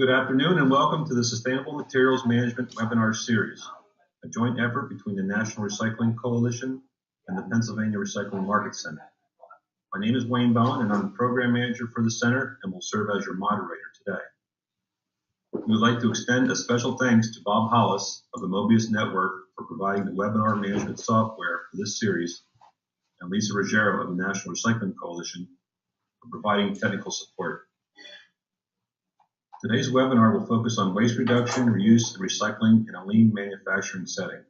Good afternoon and welcome to the Sustainable Materials Management webinar series, a joint effort between the National Recycling Coalition and the Pennsylvania Recycling Market Center. My name is Wayne Bowen and I'm the program manager for the center and will serve as your moderator today. We would like to extend a special thanks to Bob Hollis of the Mobius Network for providing the webinar management software for this series, and Lisa Ruggiero of the National Recycling Coalition for providing technical support. Today's webinar will focus on waste reduction, reuse, and recycling in a lean manufacturing setting.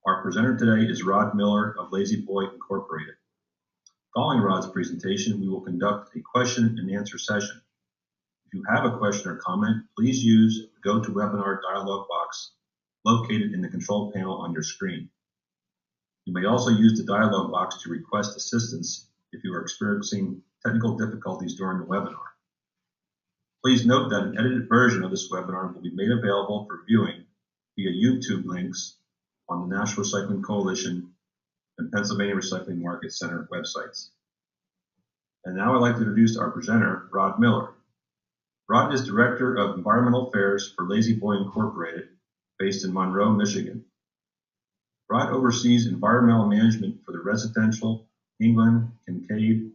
Our presenter today is Rod Miller of Lazy Boy Incorporated. Following Rod's presentation, we will conduct a question and answer session. If you have a question or comment, please use the GoToWebinar dialog box located in the control panel on your screen. You may also use the dialog box to request assistance if you are experiencing technical difficulties during the webinar. Please note that an edited version of this webinar will be made available for viewing via YouTube links on the National Recycling Coalition and Pennsylvania Recycling Market Center websites. And now I'd like to introduce our presenter, Rod Miller. Rod is Director of Environmental Affairs for Lazy Boy Incorporated, based in Monroe, Michigan. Rod oversees environmental management for the residential, England, Kincaid,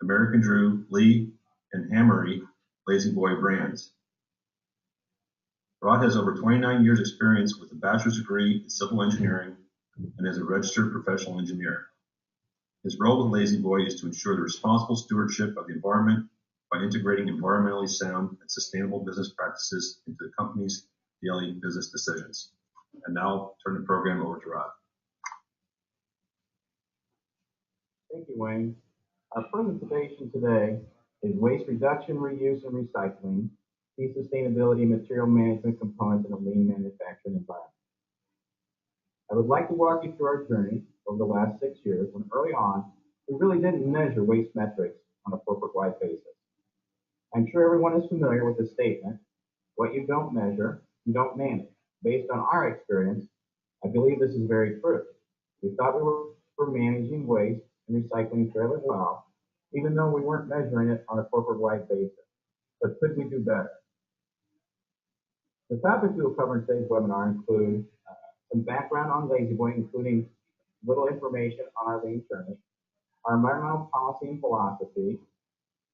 American Drew, Lee, and Hammery Lazy Boy brands. Rod has over 29 years experience with a bachelor's degree in civil engineering and is a registered professional engineer. His role with Lazy Boy is to ensure the responsible stewardship of the environment by integrating environmentally sound and sustainable business practices into the company's daily business decisions. And now I'll turn the program over to Rod. Thank you, Wayne. Our presentation today is waste reduction, reuse, and recycling, key sustainability material management components in a lean manufacturing environment. I would like to walk you through our journey over the last 6 years when early on, we really didn't measure waste metrics on a corporate-wide basis. I'm sure everyone is familiar with the statement, what you don't measure, you don't manage. Based on our experience, I believe this is very true. We thought we were managing waste and recycling fairly well, even though we weren't measuring it on a corporate-wide basis. But could we do better? The topics we will cover in today's webinar include some background on Lazy Boy, including little information on our lean journey, our environmental policy and philosophy,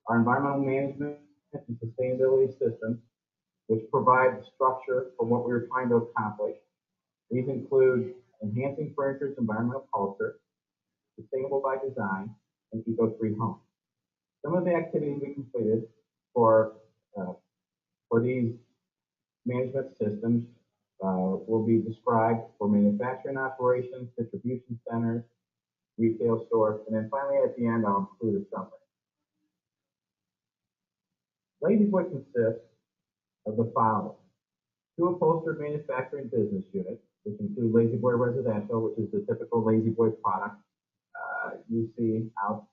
our environmental management and sustainability systems, which provide the structure for what we are trying to accomplish. These include enhancing furniture's environmental culture, sustainable by design, and eco-free homes. Some of the activities we completed for these management systems will be described for manufacturing operations, distribution centers, retail stores, and then finally at the end I'll include a summary. Lazy Boy consists of the following: 2 upholstered manufacturing business units, which include Lazy Boy Residential, which is the typical Lazy Boy product you see out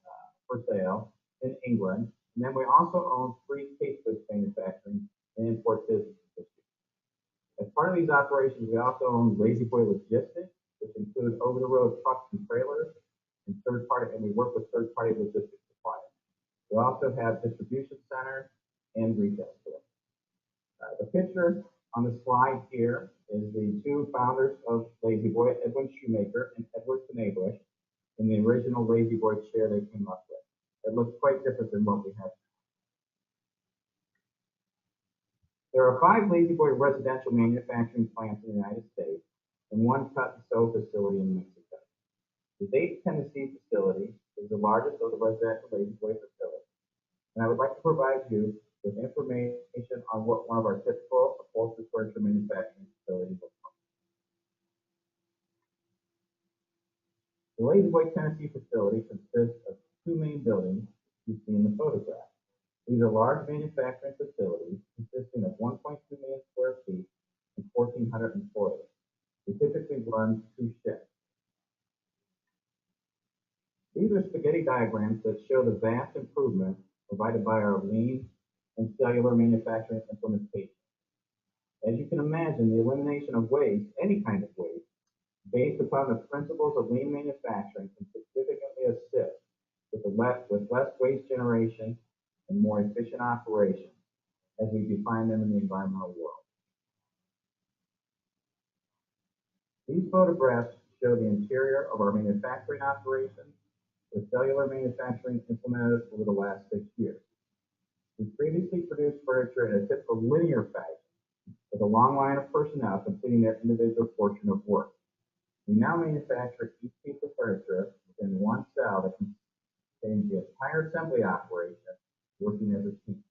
for sale in England. And then we also own 3 case goods manufacturing and import businesses. As part of these operations, we also own Lazy Boy Logistics, which include over-the-road trucks and trailers, and we work with third-party logistics suppliers. We also have distribution centers and retail stores. The picture on the slide here is the 2 founders of Lazy Boy, Edwin Shoemaker and Edward Knabush, in the original Lazy Boy chair they came up with. It looks quite different than what we have. There are 5 Lazy Boy residential manufacturing plants in the United States and 1 cut and sew facility in Mexico. The Dayton, Tennessee facility is the largest of the residential Lazy Boy facilities, and I would like to provide you with information on what one of our typical upholstered furniture manufacturing facilities looks like. The Lazy Boy Tennessee facility consists of 2 main buildings you see in the photograph. These are large manufacturing facilities consisting of 1.2 million square feet and 1,400 employees. We typically run 2 shifts. These are spaghetti diagrams that show the vast improvement provided by our lean and cellular manufacturing implementation. As you can imagine, the elimination of waste, any kind of waste, based upon the principles of lean manufacturing can significantly assist with less waste generation and more efficient operation, as we define them in the environmental world. These photographs show the interior of our manufacturing operations, with Cellular Manufacturing implemented over the last 6 years. We previously produced furniture in a typical linear fashion, with a long line of personnel completing their individual portion of work. We now manufacture each piece of furniture within one cell that contains the entire assembly operation working as a team.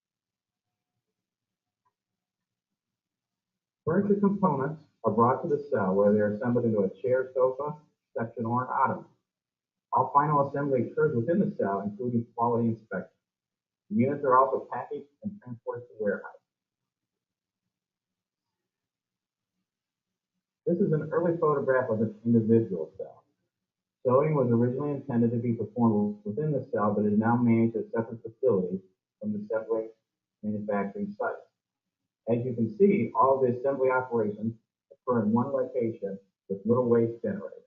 Furniture components are brought to the cell where they are assembled into a chair, sofa, section, or an ottoman. All final assembly occurs within the cell, including quality inspection. The units are also packaged and transported to warehouse. This is an early photograph of an individual cell. Sewing was originally intended to be performed within the cell, but is now managed at separate facilities from the assembly manufacturing site. As you can see, all of the assembly operations occur in one location with little waste generated.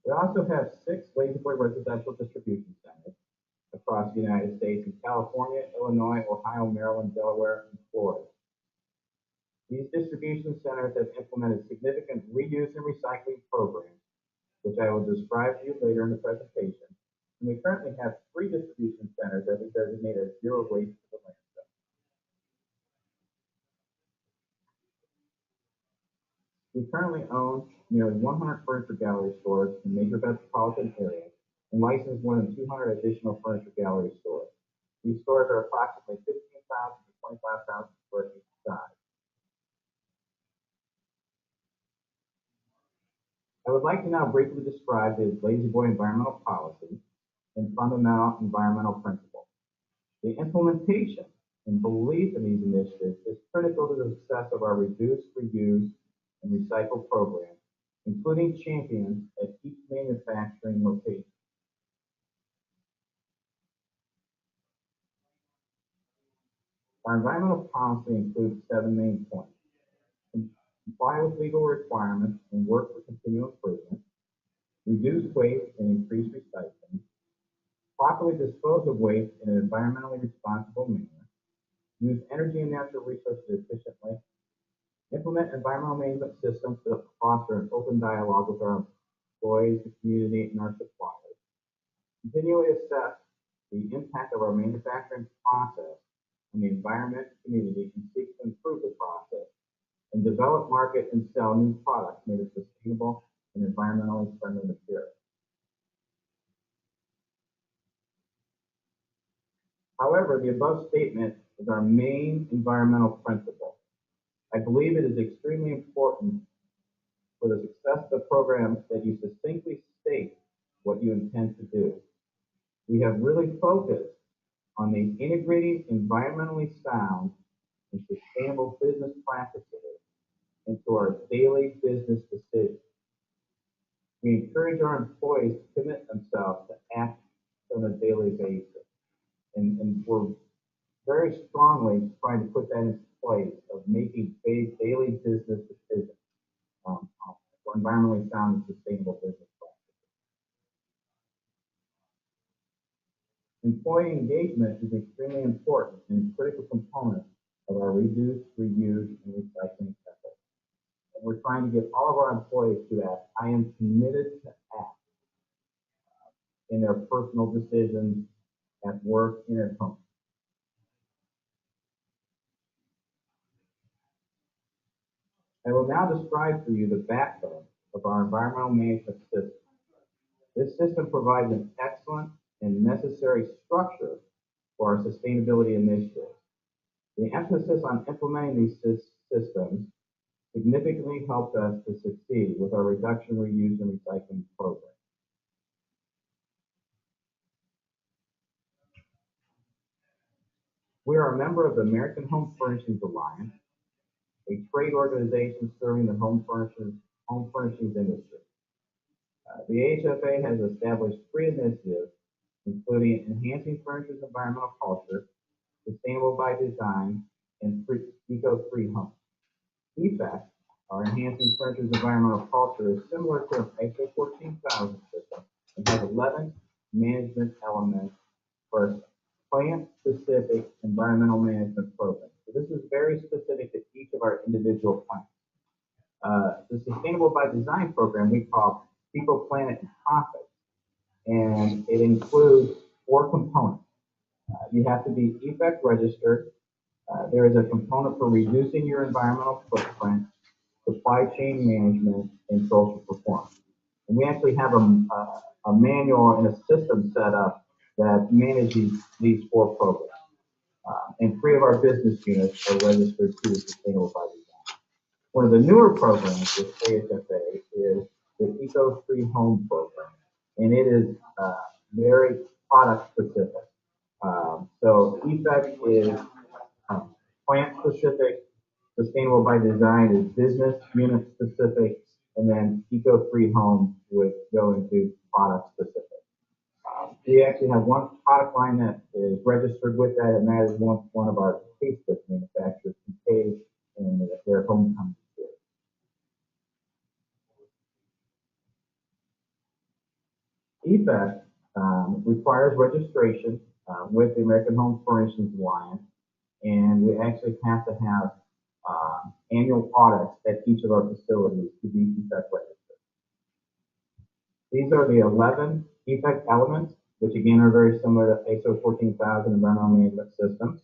We also have 6 La-Z-Boy residential distribution centers across the United States in California, Illinois, Ohio, Maryland, Delaware, and Florida. These distribution centers have implemented significant reuse and recycling programs, which I will describe to you later in the presentation. And we currently have 3 distribution centers that we designate as zero waste to the landfill. We currently own nearly 100 furniture gallery stores in major metropolitan areas and license more than 200 additional furniture gallery stores. These stores are approximately 15,000 to 25,000 square feet size. I would like to now briefly describe the La-Z-Boy environmental policy and fundamental environmental principles. The implementation and belief in these initiatives is critical to the success of our reduce, reuse, and recycle program, including champions at each manufacturing location. Our environmental policy includes 7 main points: comply with legal requirements and work for continual improvement, reduce waste and increase recycling, properly dispose of waste in an environmentally responsible manner, use energy and natural resources efficiently, implement environmental management systems that foster an open dialogue with our employees, the community, and our suppliers, continually assess the impact of our manufacturing process on the environment and community and seek to improve the process, and develop, market, and sell new products made of sustainable and environmentally friendly materials. However, the above statement is our main environmental principle. I believe it is extremely important for the success of the program that you succinctly state what you intend to do. We have really focused on the integrating environmentally sound and sustainable business practices into our daily business decisions. We encourage our employees to commit themselves to act on a daily basis. And we're very strongly trying to put that into place of making daily business decisions for environmentally sound and sustainable business practices. Employee engagement is extremely important and a critical component of our reduce, reuse, and recycling efforts. And we're trying to get all of our employees to act. I am committed to act in their personal decisions at work and at home. I will now describe for you the backbone of our environmental management system. This system provides an excellent and necessary structure for our sustainability initiatives. The emphasis on implementing these systems significantly helped us to succeed with our reduction, reuse, and recycling program. We are a member of the American Home Furnishings Alliance, a trade organization serving the home furnishings industry. The AHFA has established 3 initiatives, including enhancing furniture's environmental culture, sustainable by design, and eco-free homes. EFEC, our enhancing furniture's environmental culture, is similar to an ISO 14000 system and has 11 management elements for a plant-specific environmental management program. So this is very specific to each of our individual plants. The Sustainable by Design program we call People, Planet, and Profit, and it includes 4 components. You have to be EFEC registered. There is a component for reducing your environmental footprint, supply chain management, and social performance. And we actually have a manual and a system set up that manages these 4 programs. And 3 of our business units are registered to Sustainable by Design. One of the newer programs with AHFA is the Eco-Free Home program, and it is very product specific. So EFEC is plant specific, Sustainable by Design is business unit specific, and then Eco-Free Home would go into product specific. We actually have one product line that is registered with that, and that is one of our case goods manufacturers, Case and their homecoming series. EFEC requires registration with the American Home Furnishings Alliance, and we actually have to have annual audits at each of our facilities to be EFEC registered. These are the 11 EFEC elements, which again are very similar to ISO 14000 environmental management systems.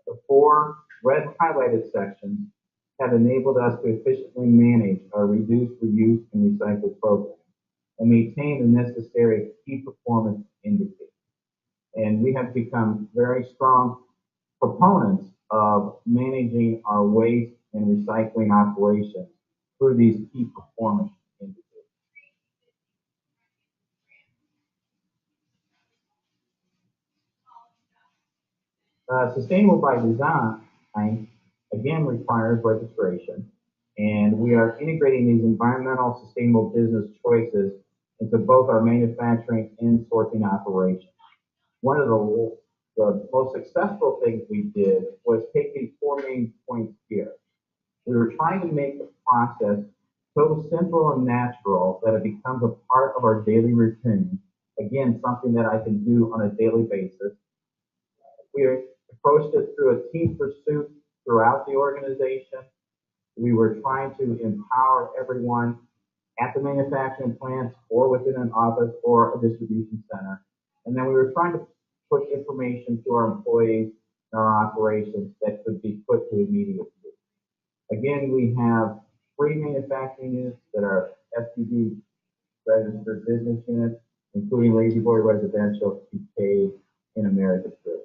The 4 red highlighted sections have enabled us to efficiently manage our reduce, reuse, and recycle program and maintain the necessary key performance indicators. And we have become very strong proponents of managing our waste and recycling operations through these key performance indicators. Sustainable by Design, again, requires registration, and we are integrating these environmental sustainable business choices into both our manufacturing and sourcing operations. One of the most successful things we did was take these 4 main points here. We were trying to make the process so simple and natural that it becomes a part of our daily routine. Again, something that I can do on a daily basis. We approached it through a team pursuit throughout the organization. We were trying to empower everyone at the manufacturing plants or within an office or a distribution center. And then we were trying to put information to our employees and our operations that could be put to immediate use. Again, we have 3 manufacturing units that are STD registered business units, including Lazy Boy Residential, PK, and America's Good.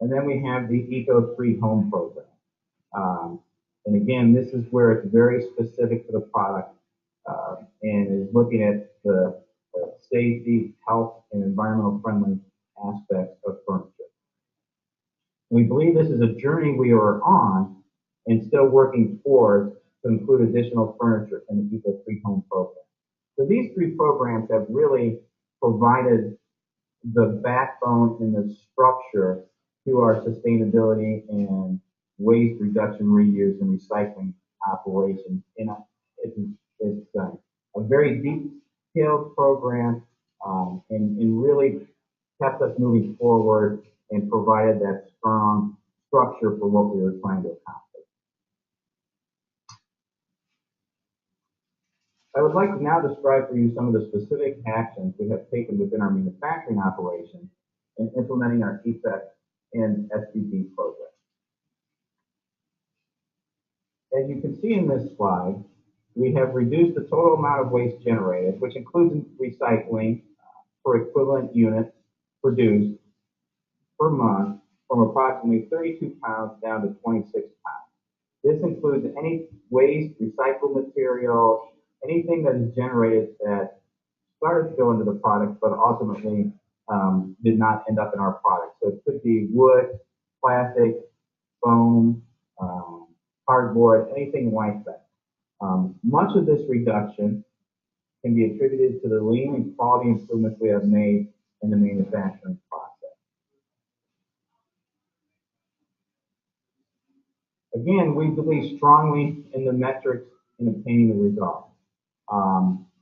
And then we have the Eco-Free Home program. And again, this is where it's very specific to the product and is looking at the safety, health, and environmental friendly aspects of furniture. We believe this is a journey we are on and still working towards to include additional furniture in the Eco-Free Home program. So these 3 programs have really provided the backbone and the structure to our sustainability and waste reduction, reuse, and recycling operations. And it's a very detailed program and really kept us moving forward and provided that strong structure for what we were trying to accomplish. I would like to now describe for you some of the specific actions we have taken within our manufacturing operations in implementing our EFEC and SDG program. As you can see in this slide, we have reduced the total amount of waste generated, which includes recycling for equivalent units produced per month, from approximately 32 pounds down to 26 pounds. This includes any waste, recycled material, anything that is generated that started to go into the product, but ultimately did not end up in our product. So it could be wood, plastic, foam, cardboard, anything like that. Much of this reduction can be attributed to the lean and quality improvements we have made in the manufacturing process. Again, we believe strongly in the metrics in obtaining the results.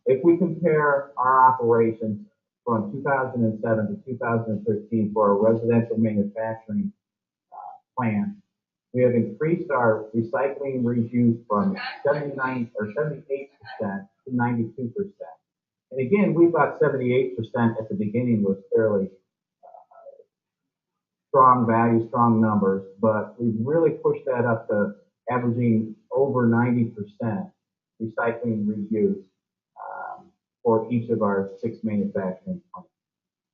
if we compare our operations from 2007 to 2013 for our residential manufacturing plant, we have increased our recycling reuse from 79 or 78% to 92%. And again, we thought 78% at the beginning was fairly strong value, strong numbers, but we've really pushed that up to averaging over 90% recycling reuse for each of our 6 manufacturing plants.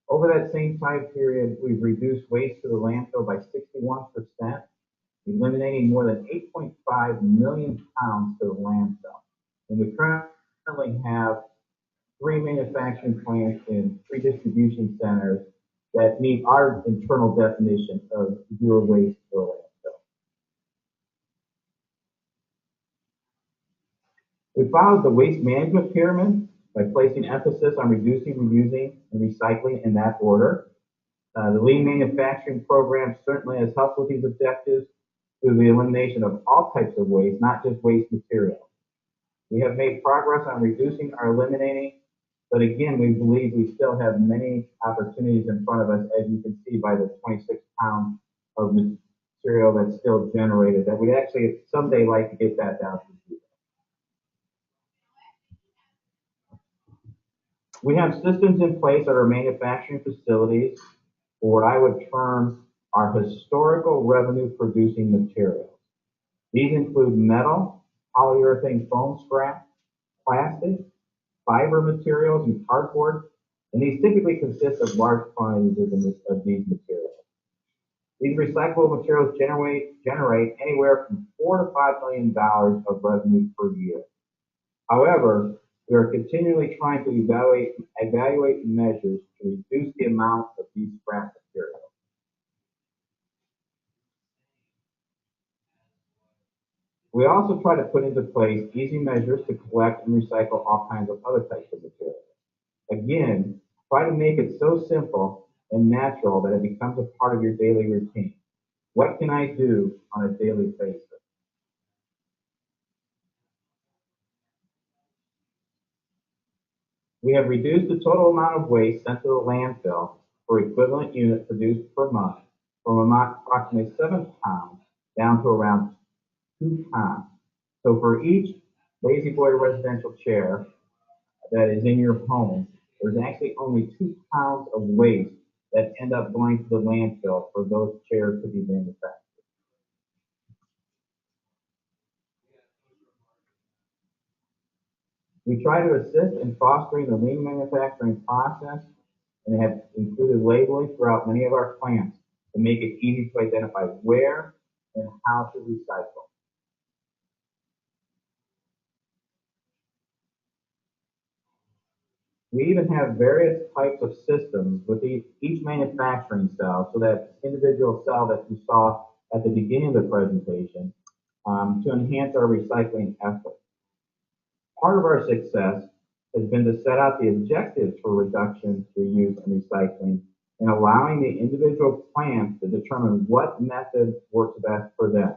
Over that same time period, we've reduced waste to the landfill by 61%, eliminating more than 8.5 million pounds to the landfill. And we currently have 3 manufacturing plants and 3 distribution centers that meet our internal definition of zero waste to the landfill. We followed the waste management pyramid by placing emphasis on reducing, reusing, and recycling in that order. The lean manufacturing program certainly has helped with these objectives through the elimination of all types of waste, not just waste material. We have made progress on reducing or eliminating, but again, we believe we still have many opportunities in front of us, as you can see by the 26 pounds of material that's still generated, that we'd actually someday like to get that down to 0. We have systems in place at our manufacturing facilities for what I would term our historical revenue producing materials. These include metal, polyurethane foam scrap, plastic, fiber materials, and cardboard, and these typically consist of large quantities of these materials. These recyclable materials generate anywhere from $4 to $5 million of revenue per year. However, we are continually trying to evaluate measures to reduce the amount of these scrap materials. We also try to put into place easy measures to collect and recycle all kinds of other types of materials. Again, try to make it so simple and natural that it becomes a part of your daily routine. What can I do on a daily basis? We have reduced the total amount of waste sent to the landfill for equivalent unit produced per month from approximately 7 pounds down to around 2 pounds. So for each Lazy Boy residential chair that is in your home, there's actually only 2 pounds of waste that end up going to the landfill for those chairs to be manufactured. We try to assist in fostering the lean manufacturing process and have included labeling throughout many of our plants to make it easy to identify where and how to recycle. We even have various types of systems with each manufacturing cell, so that individual cell that you saw at the beginning of the presentation, to enhance our recycling effort. Part of our success has been to set out the objectives for reduction, reuse, and recycling, and allowing the individual plants to determine what method works best for them.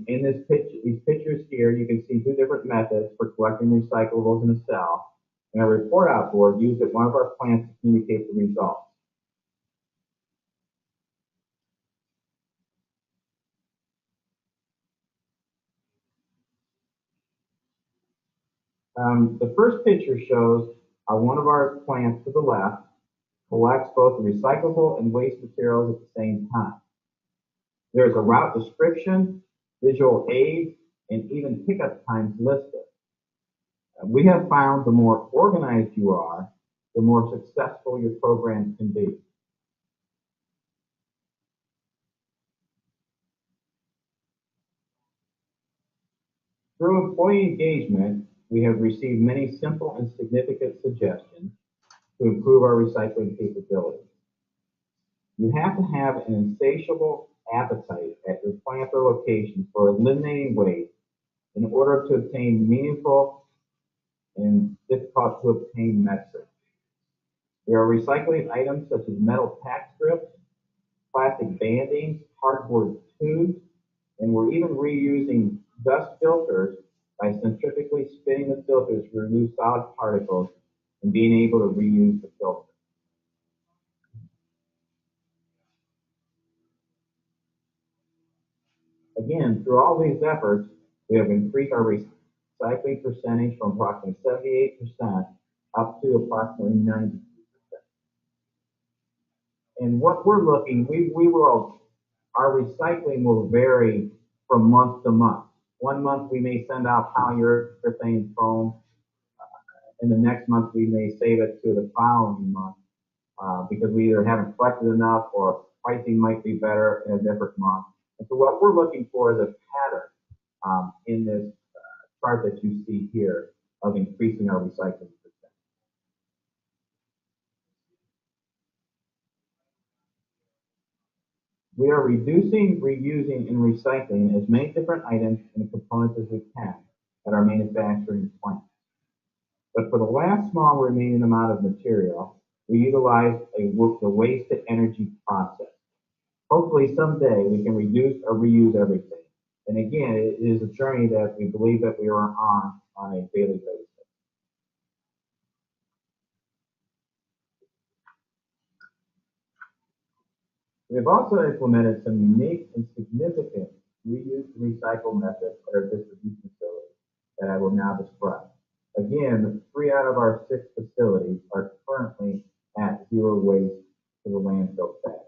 In these pictures here, you can see 2 different methods for collecting recyclables in a cell, and a report out board used at one of our plants to communicate the results. The first picture shows how one of our plants to the left collects both the recyclable and waste materials at the same time. There's a route description, visual aids, and even pickup times listed. We have found the more organized you are, the more successful your program can be. Through employee engagement, we have received many simple and significant suggestions to improve our recycling capabilities. You have to have an insatiable appetite at your plant or location for eliminating waste in order to obtain meaningful and difficult to obtain metrics. There are recycling items such as metal pack strips, plastic bandings, cardboard tubes, and we're even reusing dust filters by centrifugally spinning the filters to remove solid particles and being able to reuse the filter. Again, through all these efforts, we have increased our recycling percentage from approximately 78% up to approximately 90%. And what we're looking, our recycling will vary from month to month. One month we may send out polyurethane foam, and the next month we may save it to the following month because we either haven't collected enough or pricing might be better in a different month. And so what we're looking for is a pattern in this chart that you see here of increasing our recycling percent. We are reducing, reusing, and recycling as many different items and components as we can at our manufacturing plant. But for the last small remaining amount of material, we utilize the waste to energy process. Hopefully someday we can reduce or reuse everything. And again, it is a journey that we believe that we are on a daily basis. We have also implemented some unique and significant reuse and recycle methods at our distribution facilities that I will now describe. Again, 3 out of our 6 facilities are currently at zero waste to the landfill status.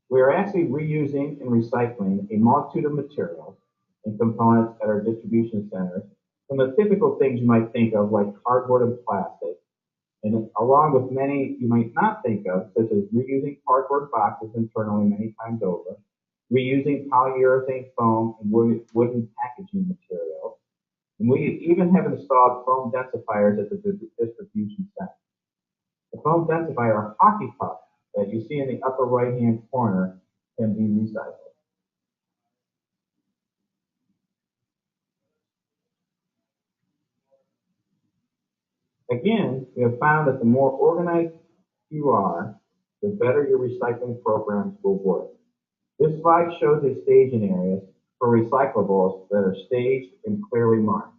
We are actually reusing and recycling a multitude of materials and components at our distribution centers from the typical things you might think of like cardboard and plastic, and along with many you might not think of, such as reusing cardboard boxes internally many times over, reusing polyurethane foam and wooden packaging materials, and we even have installed foam densifiers at the distribution center. The foam densifier hockey puck that you see in the upper right-hand corner can be recycled. Again, we have found that the more organized you are, the better your recycling programs will work. This slide shows a staging area for recyclables that are staged and clearly marked.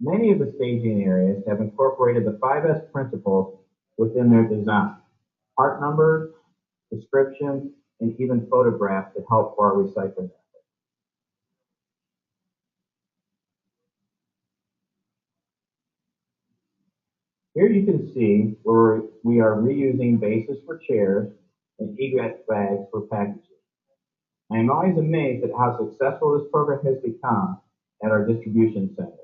Many of the staging areas have incorporated the 5S principles within their design: part numbers, descriptions, and even photographs to help for our recycling efforts. Here you can see where we are reusing bases for chairs and egret bags for packaging. I am always amazed at how successful this program has become at our distribution centers.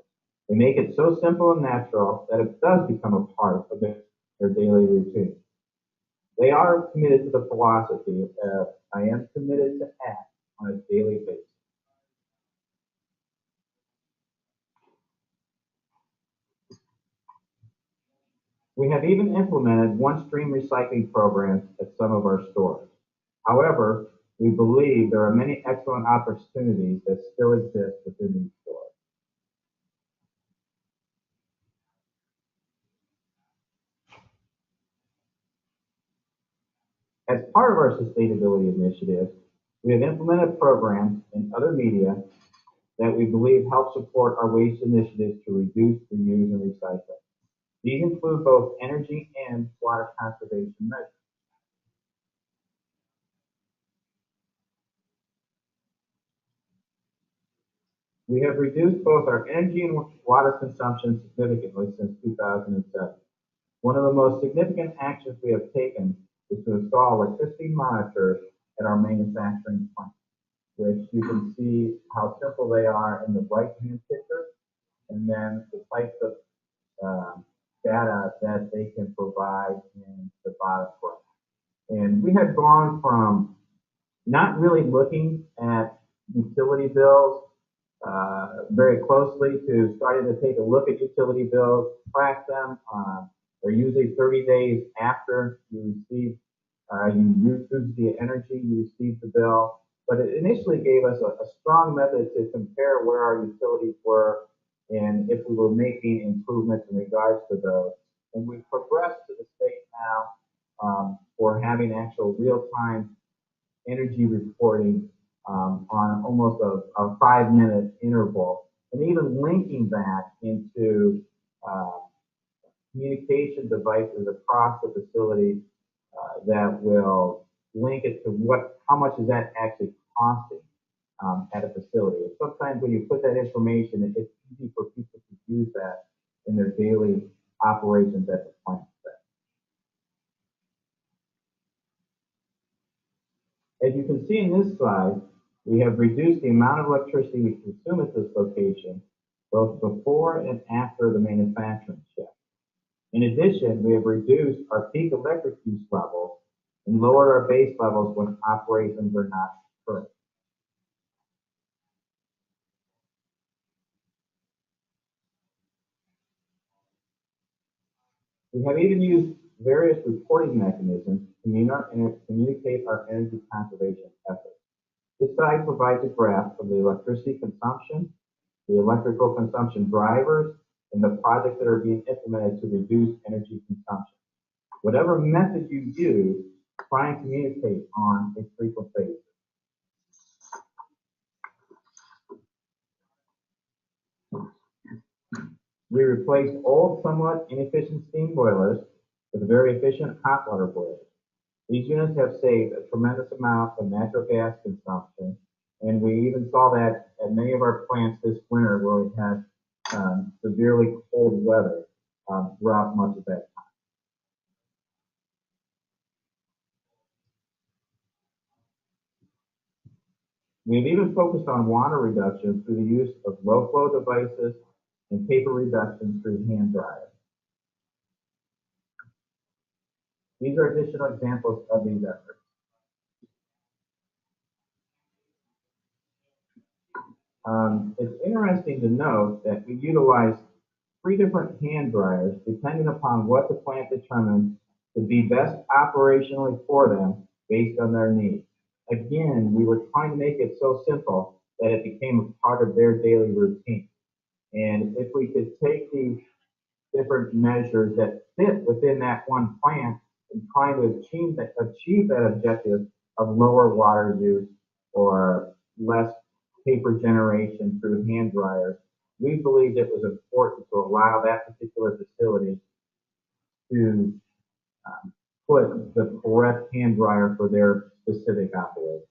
They make it so simple and natural that it does become a part of their daily routine. They are committed to the philosophy of I am committed to act on a daily basis. We have even implemented one-stream recycling programs at some of our stores. However, we believe there are many excellent opportunities that still exist within these stores. As part of our sustainability initiative, we have implemented programs in other media that we believe help support our waste initiatives to reduce, reuse, and recycle. These include both energy and water conservation measures. We have reduced both our energy and water consumption significantly since 2007. One of the most significant actions we have taken is to install electricity monitors at our manufacturing plant, which you can see how simple they are in the right-hand picture, and then the types of data that they can provide in the bottom right. And we have gone from not really looking at utility bills very closely to starting to take a look at utility bills, track them. They're usually 30 days after you receive, you use the energy, you receive the bill. But it initially gave us a strong method to compare where our utilities were and if we were making improvements in regards to those. And we've progressed to the state now for having actual real-time energy reporting on almost a 5-minute interval, and even linking that into communication devices across the facility that will link it to how much is that actually costing at a facility. And sometimes when you put that information, it's easy for people to use that in their daily operations at the plant. As you can see in this slide, we have reduced the amount of electricity we consume at this location, both before and after the manufacturing shift. In addition, we have reduced our peak electric use levels and lowered our base levels when operations are not occurring. We have even used various reporting mechanisms to communicate our energy conservation efforts. This slide provides a graph of the electricity consumption, the electrical consumption drivers, and the projects that are being implemented to reduce energy consumption. Whatever method you use, try and communicate on a frequent basis. We replaced old, somewhat inefficient steam boilers with very efficient hot water boilers. These units have saved a tremendous amount of natural gas consumption, and we even saw that at many of our plants this winter where we had severely cold weather throughout much of that time. We've even focused on water reduction through the use of low-flow devices and paper reduction through hand dryers. These are additional examples of these efforts. It's interesting to note that we utilize 3 different hand dryers depending upon what the plant determines to be best operationally for them based on their needs. Again, we were trying to make it so simple that it became a part of their daily routine. And if we could take these different measures that fit within that one plant and trying to achieve that objective of lower water use or less paper generation through hand dryers, we believed it was important to allow that particular facility to put the correct hand dryer for their specific operation.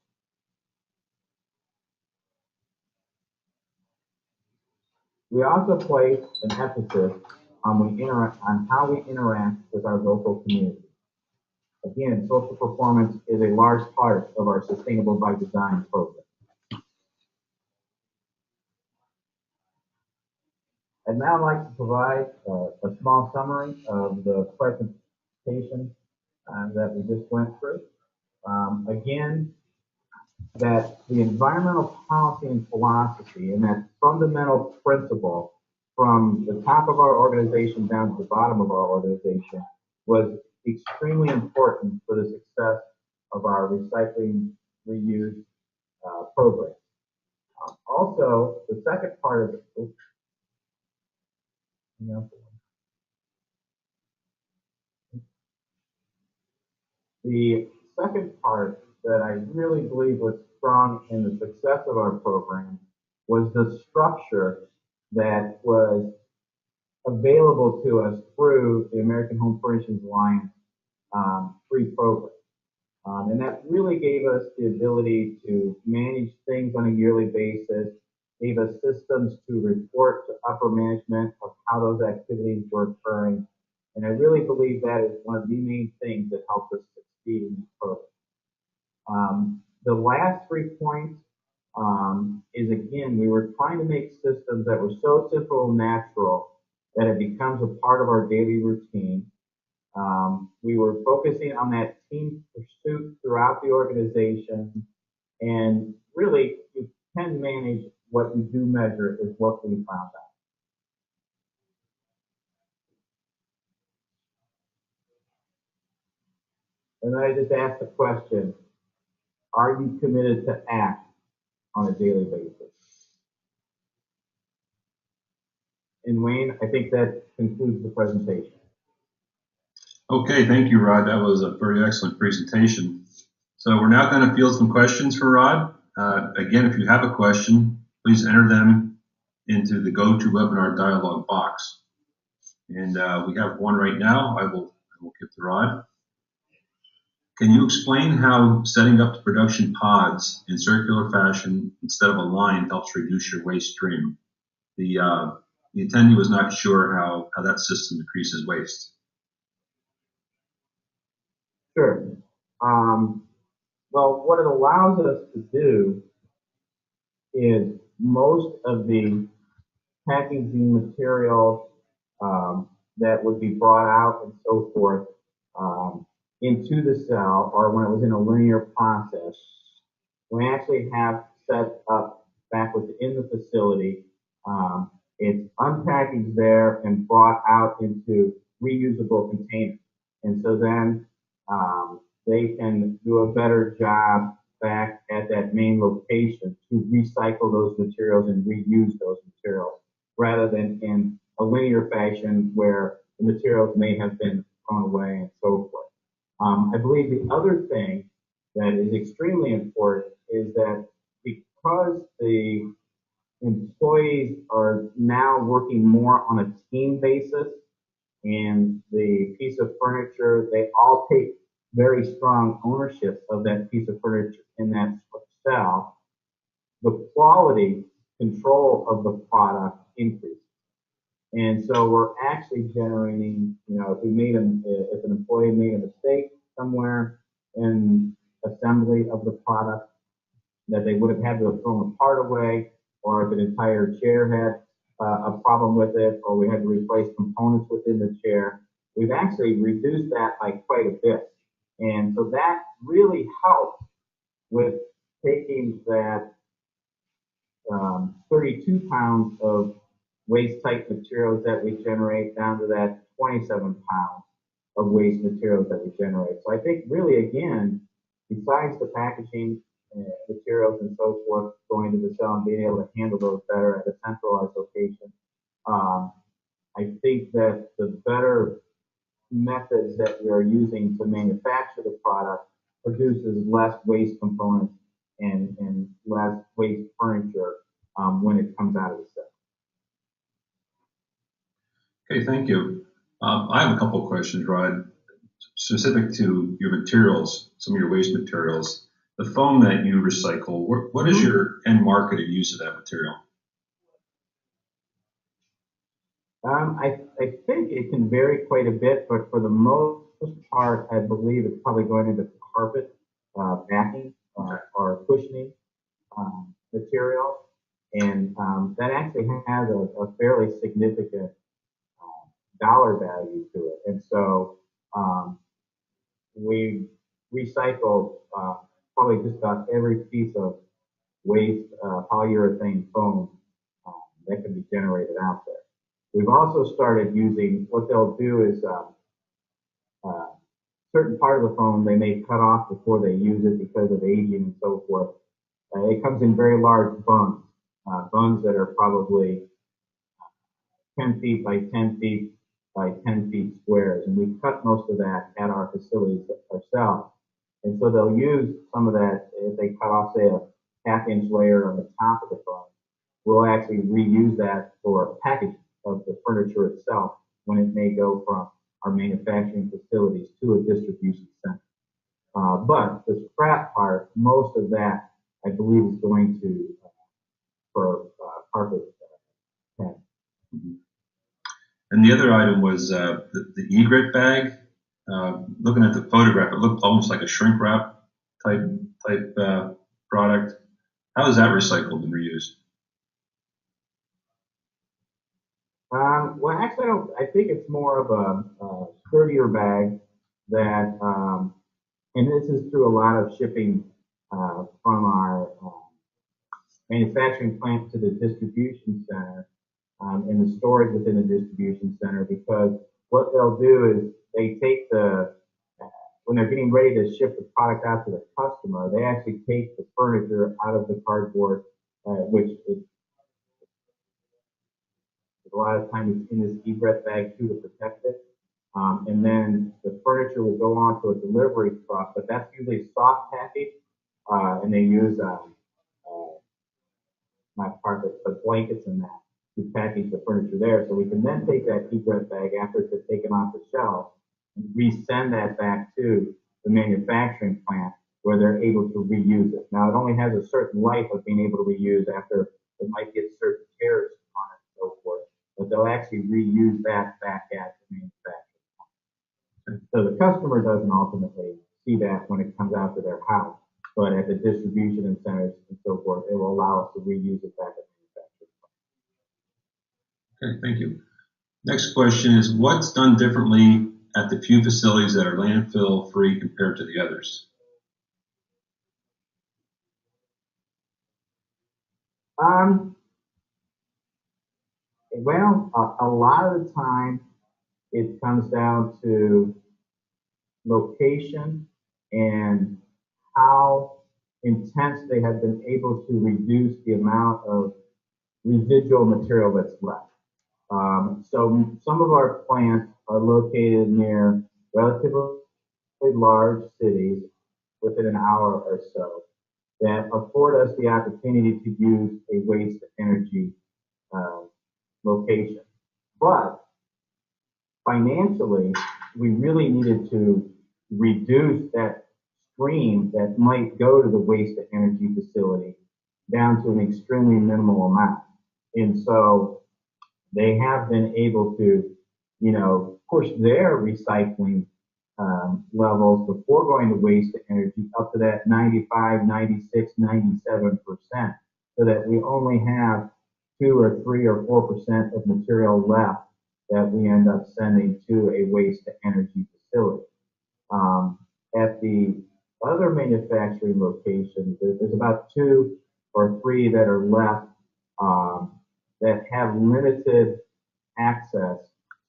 We also place an emphasis on how we interact with our local community. Again, social performance is a large part of our Sustainable by Design program. I'd now like to provide a small summary of the presentation that we just went through. Again, that the environmental policy and philosophy and that fundamental principle from the top of our organization down to the bottom of our organization was extremely important for the success of our recycling reuse program. Also, the second part of it, the second part that I really believe was strong in the success of our program was the structure that was available to us through the American Home Furnishings Alliance free program. And that really gave us the ability to manage things on a yearly basis, gave us systems to report to upper management of how those activities were occurring. And I really believe that is one of the main things that helped us succeed in this program. The last 3 points is, again, we were trying to make systems that were so simple and natural that it becomes a part of our daily routine. We were focusing on that team pursuit throughout the organization, and really you can manage what you do measure is what we found out. And then I just asked the question, are you committed to act on a daily basis? And Wayne, I think that concludes the presentation. Okay, thank you, Rod. That was a very excellent presentation. So we're now going to field some questions for Rod. Again, if you have a question, please enter them into the GoToWebinar dialog box. And we have one right now. I will give to Rod. Can you explain how setting up the production pods in circular fashion instead of a line helps reduce your waste stream? The attendee was not sure how that system decreases waste. Sure. Well, what it allows us to do is most of the packaging materials that would be brought out and so forth into the cell, or when it was in a linear process, we actually have set up back within the facility. It's unpackaged there and brought out into reusable containers. And so then they can do a better job back at that main location to recycle those materials and reuse those materials rather than in a linear fashion where the materials may have been thrown away and so forth. I believe the other thing that is extremely important is that because the employees are now working more on a team basis and the piece of furniture, they all take very strong ownership of that piece of furniture in that cell, the quality control of the product increases. And so we're actually generating, if an employee made a mistake somewhere in assembly of the product that they would have had to have thrown a part away, or if an entire chair had a problem with it, or we had to replace components within the chair, we've actually reduced that by quite a bit. And so that really helps with taking that 32 pounds of waste type materials that we generate down to that 27 pounds of waste materials that we generate. So I think really, again, besides the packaging materials and so forth going to the cell and being able to handle those better at a centralized location, I think that the better methods that we are using to manufacture the product produces less waste components and less waste furniture when it comes out of the cell. Okay, thank you. I have a couple of questions, Rod, specific to your materials, some of your waste materials. The foam that you recycle, what is your end market and use of that material? I think it can vary quite a bit, but for the most part, I believe it's probably going into carpet backing or cushioning material, and that actually has a fairly significant dollar value to it. And so we recycle probably just about every piece of waste polyurethane foam that can be generated out there. We've also started using, what they'll do is certain part of the foam they may cut off before they use it because of aging and so forth. It comes in very large bunds, bunds that are probably 10 feet by 10 feet by 10 feet squares. And we cut most of that at our facilities ourselves. And so they'll use some of that, if they cut off, say, a half-inch layer on the top of the foam, we'll actually reuse that for packaging of the furniture itself when it may go from our manufacturing facilities to a distribution center. But the scrap part, most of that, I believe, is going to for carpet pad. And the other item was the egret bag. Looking at the photograph, it looked almost like a shrink wrap type product. How is that recycled and reused? Well, actually, I think it's more of a sturdier bag that, and this is through a lot of shipping from our manufacturing plant to the distribution center and the storage within the distribution center, because what they'll do is they take when they're getting ready to ship the product out to the customer, they actually take the furniture out of the cardboard, which is a lot of times it's in this egret bag too to protect it. And then the furniture will go on to a delivery truck, but that's usually soft package, and they use not carpet, but blankets and that to package the furniture there. So we can then take that egress bag after it's been taken off the shelf and resend that back to the manufacturing plant where they're able to reuse it. Now, it only has a certain life of being able to reuse after it might get certain tears on it and so forth, but they'll actually reuse that back at the manufacturing plant. So the customer doesn't ultimately see that when it comes out to their house, but at the distribution centers and so forth, it will allow us to reuse it back at the manufacturing plant. Okay, thank you. Next question is, what's done differently at the few facilities that are landfill free compared to the others? Well, a lot of the time it comes down to location and how intense they have been able to reduce the amount of residual material that's left. So some of our plants are located near relatively large cities within an hour or so that afford us the opportunity to use a waste energy location. But financially, we really needed to reduce that stream that might go to the waste to energy facility down to an extremely minimal amount. And so they have been able to, push their recycling levels before going to waste to energy up to that 95, 96, 97%, so that we only have 2 or 3 or 4% of material left that we end up sending to a waste to energy facility. At the other manufacturing locations, there's about 2 or 3 that are left that have limited access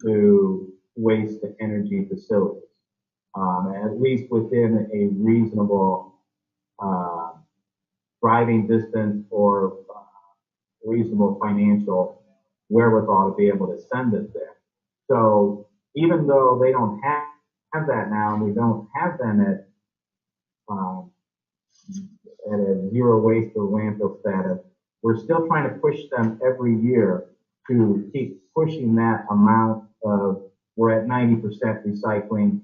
to waste to energy facilities, at least within a reasonable driving distance or reasonable financial wherewithal to be able to send it there. So even though they don't have that now, and we don't have them at a zero waste or landfill status, we're still trying to push them every year to keep pushing that amount of, we're at 90% recycling,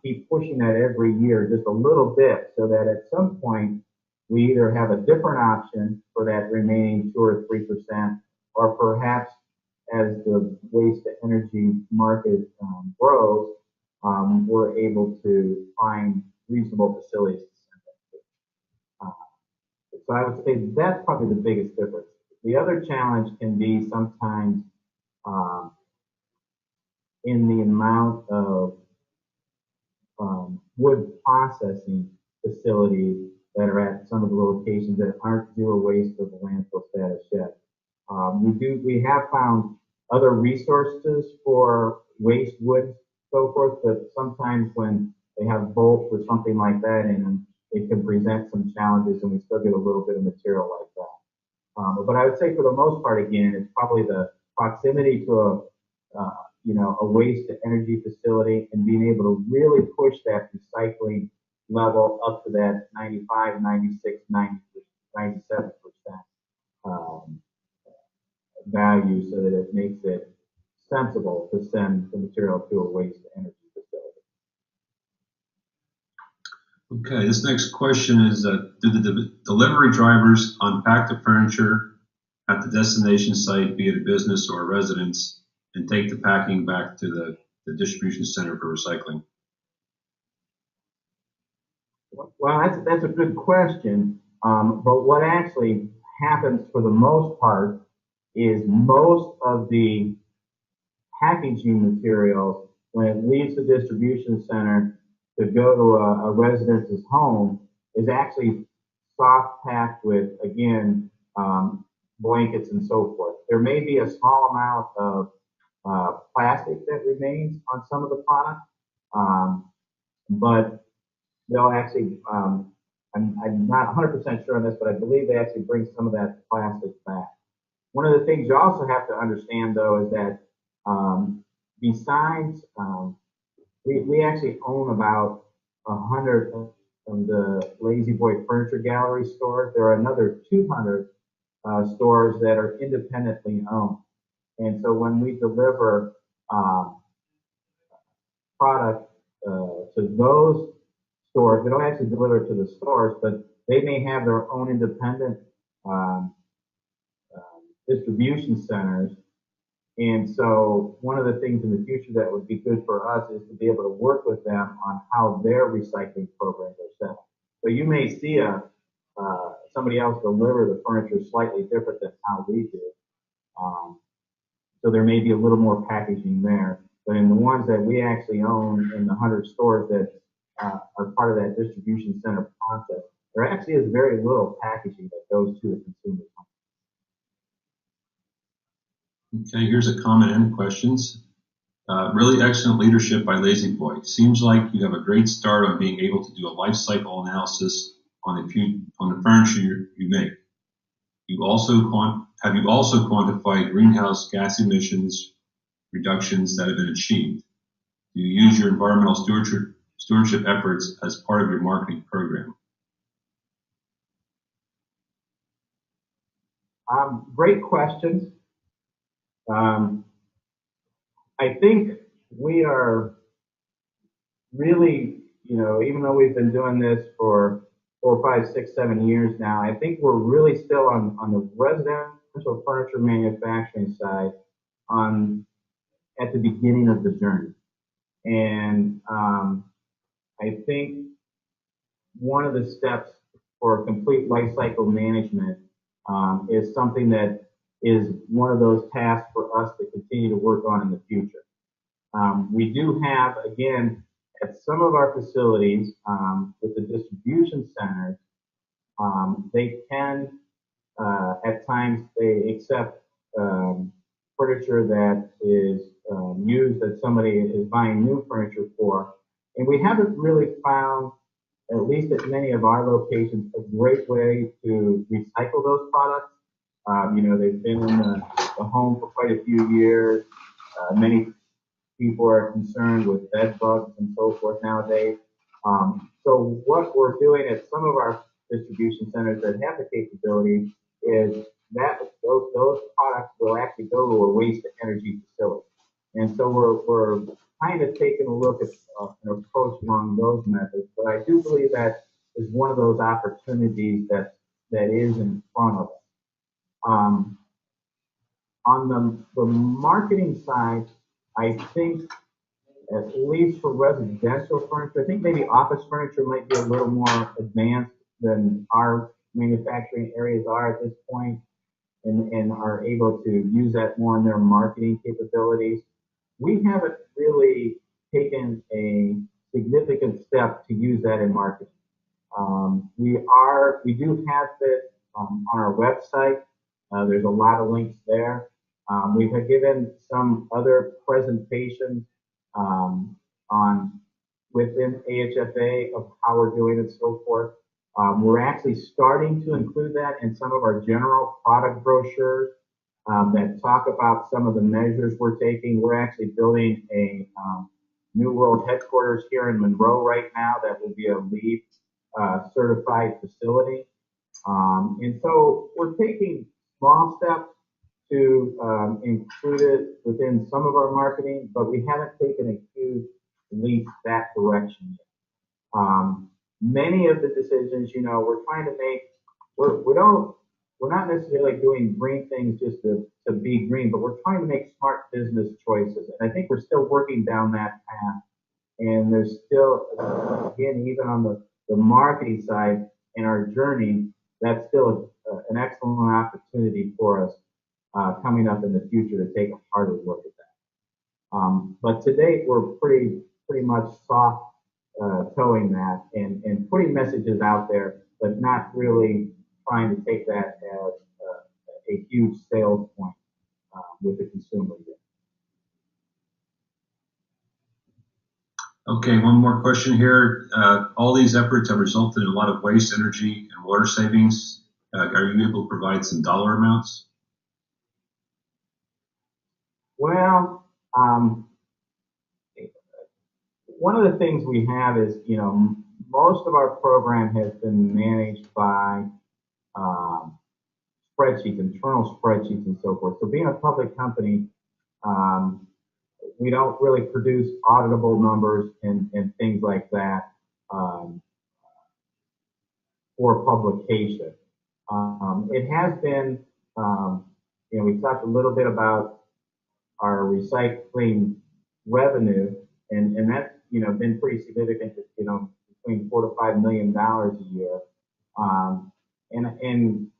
keep pushing that every year just a little bit so that at some point we either have a different option for that remaining 2 or 3%, or perhaps as the waste to energy market grows, we're able to find reasonable facilities to send that to. So I would say that's probably the biggest difference. The other challenge can be sometimes in the amount of wood processing facilities that are at some of the locations that aren't zero waste or the landfill status yet. We have found other resources for waste wood, so forth, but sometimes when they have bolts or something like that in them, it can present some challenges, and we still get a little bit of material like that. But I would say for the most part, again, it's probably the proximity to a waste to energy facility and being able to really push that recycling level up to that 95, 96, 97% value, so that it makes it sensible to send the material to a waste to energy facility. Okay, this next question is, do the delivery drivers unpack the furniture at the destination site, be it a business or a residence, and take the packing back to the distribution center for recycling? Well, that's a good question. But what actually happens for the most part is most of the packaging materials, when it leaves the distribution center to go to a residence's home, is actually soft packed with, again, blankets and so forth. There may be a small amount of plastic that remains on some of the product, but they'll actually, I'm not 100% sure on this, but I believe they actually bring some of that plastic back. One of the things you also have to understand, though, is that besides, we actually own about 100 of the Lazy Boy Furniture Gallery stores. There are another 200 stores that are independently owned. And so when we deliver product to those stores, we don't actually deliver it to the stores, but they may have their own independent distribution centers. And so one of the things in the future that would be good for us is to be able to work with them on how their recycling programs are set up. So you may see somebody else deliver the furniture slightly different than how we do. So there may be a little more packaging there. But in the ones that we actually own in the 100 stores that are part of that distribution center process, there actually is very little packaging that goes to the consumer. Okay, here's a comment and questions. Really excellent leadership by Lazy Boy. Seems like you have a great start on being able to do a life cycle analysis on the furniture you make. Have you also quantified greenhouse gas emissions reductions that have been achieved? Do you use your environmental stewardship efforts as part of your marketing program? Great questions. I think we are really, even though we've been doing this for 4, 5, 6, 7 years now, I think we're really still on the residential furniture manufacturing side at the beginning of the journey. And I think one of the steps for complete life cycle management is something that is one of those tasks for us to continue to work on in the future. We do have, again, at some of our facilities with the distribution centers, they can, at times, they accept furniture that is used that somebody is buying new furniture for. And we haven't really found, at least at many of our locations, a great way to recycle those products. They've been in the home for quite a few years. Many people are concerned with bed bugs and so forth nowadays. So what we're doing at some of our distribution centers that have the capability is that those products will actually go to a waste to energy facility. And so we're kind of taking a look at an approach along those methods. But I do believe that is one of those opportunities that is in front of us. On the marketing side, I think, at least for residential furniture, I think maybe office furniture might be a little more advanced than our manufacturing areas are at this point, and are able to use that more in their marketing capabilities. We haven't really taken a significant step to use that in marketing. We do have it on our website. There's a lot of links there. We've given some other presentations within AHFA of how we're doing and so forth. We're actually starting to include that in some of our general product brochures that talk about some of the measures we're taking. We're actually building a New World headquarters here in Monroe right now that will be a LEED certified facility. And so we're taking small steps to include it within some of our marketing, but we haven't taken a huge leap that direction yet. Many of the decisions, we're trying to make, we're not necessarily doing green things just to be green, but we're trying to make smart business choices. And I think we're still working down that path. And there's still, again, even on the marketing side in our journey, that's still an excellent opportunity for us coming up in the future to take a harder look at that. But to date, we're pretty much soft towing that and putting messages out there, but not really trying to take that as a huge sales point with the consumer yet. Okay, one more question here. All these efforts have resulted in a lot of waste, energy, and water savings. Are you able to provide some dollar amounts? Well, one of the things we have is, most of our program has been managed by spreadsheets, internal spreadsheets and so forth. So being a public company, we don't really produce auditable numbers and things like that for publication. It has been, we talked a little bit about our recycling revenue, and that's, been pretty significant, between $4 to $5 million a year. And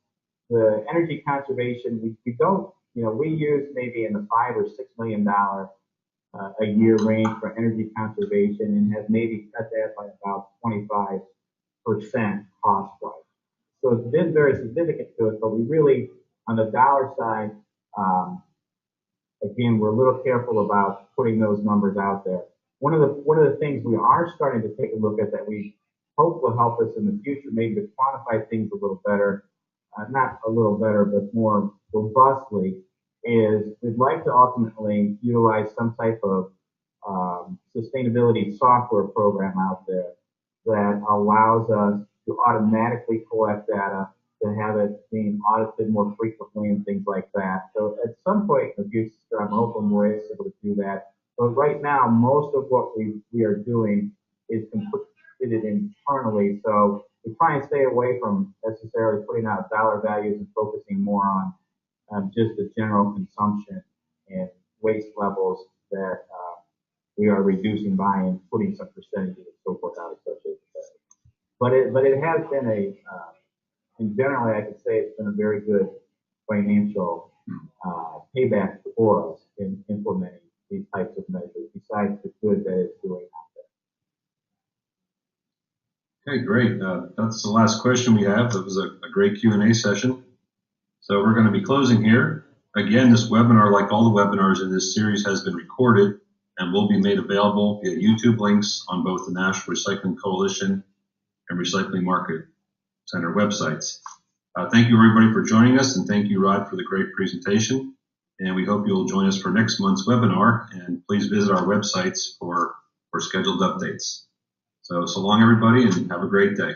the energy conservation, we don't, we use maybe in the $5 or $6 million a year range for energy conservation, and have maybe cut that by about 25% cost-wise. So it's been very significant to us, but we really, on the dollar side, again, we're a little careful about putting those numbers out there. One of the things we are starting to take a look at that we hope will help us in the future, maybe to quantify things a little better, not a little better, but more robustly, is we'd like to ultimately utilize some type of sustainability software program out there that allows us to automatically collect data, to have it being audited more frequently and things like that. So at some point in the future, I'm hoping we're able to do that. But right now, most of what we are doing is completed internally. So we try and stay away from necessarily putting out dollar values and focusing more on just the general consumption and waste levels that we are reducing by, and putting some percentages and so forth out associated with that. But it has been and generally I could say it's been a very good financial payback for us in implementing these types of measures, besides the good that it's doing out there. Okay, great. That's the last question we have. That was a great Q&A session. So we're going to be closing here. Again, this webinar, like all the webinars in this series, has been recorded and will be made available via YouTube links on both the National Recycling Coalition and Recycling Market Center websites. Thank you, everybody, for joining us, and thank you, Rod, for the great presentation. And we hope you'll join us for next month's webinar, and please visit our websites for scheduled updates. So long, everybody, and have a great day.